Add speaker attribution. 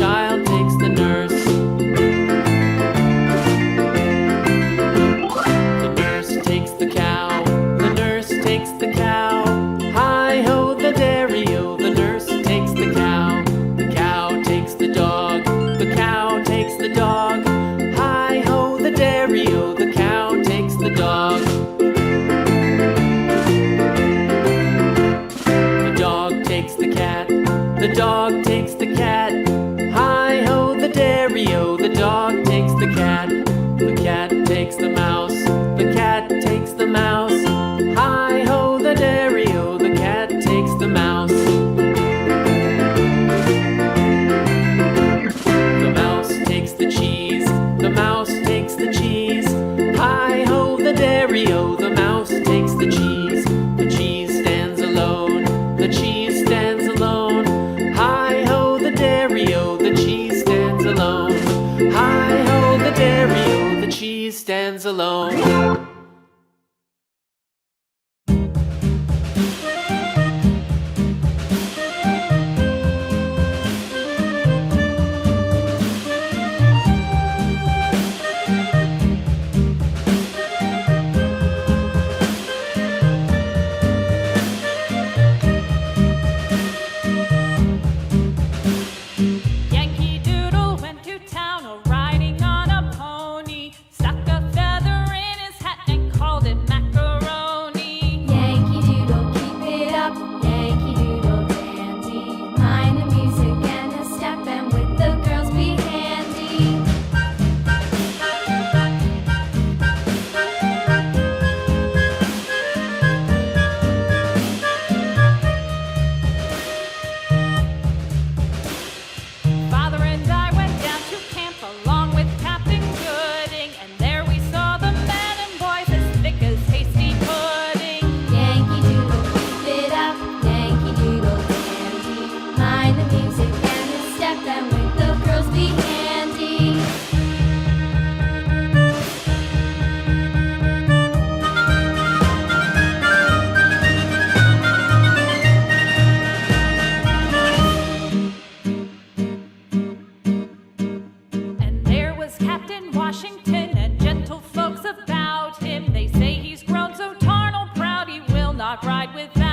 Speaker 1: child takes the nurse. The nurse takes the cow. The nurse takes the cow. Hi-ho, the dairy-o. The nurse takes the cow. The cow takes the dog. The cow takes the dog. Hi-ho, the dairy-o. The cow takes the dog. The dog takes the cat. The dog takes the cat. Hi-ho, the dairy-o. The dog takes the cat. The cat takes the mouse. The cat takes the mouse. Hi-ho, the dairy-o. The cat takes the mouse. The mouse takes the cheese. The mouse takes the cheese. Hi-ho, the dairy-o. The mouse takes the cheese. The cheese stands alone. The cheese stands alone. Hi-ho, the dairy-o. The cheese stands alone. Hi-ho, the dairy-o. The cheese stands alone.
Speaker 2: Yankee Doodle went to town riding on a pony, stuck a feather in his hat and called it macaroni.
Speaker 3: Yankee Doodle, keep it up, Yankee Doodle dandy. Mind the music and the step, and with the girls be handy.
Speaker 2: Father and I went down to camp along with Captain Gooding, and there we saw the men and boys as thick as hasty pudding.
Speaker 3: Yankee Doodle, keep it up, Yankee Doodle dandy. Mind the music and the step, and with the girls be handy.
Speaker 2: And there was Captain Washington and gentle folks about him. They say he's grown so tarnal proud he will not ride without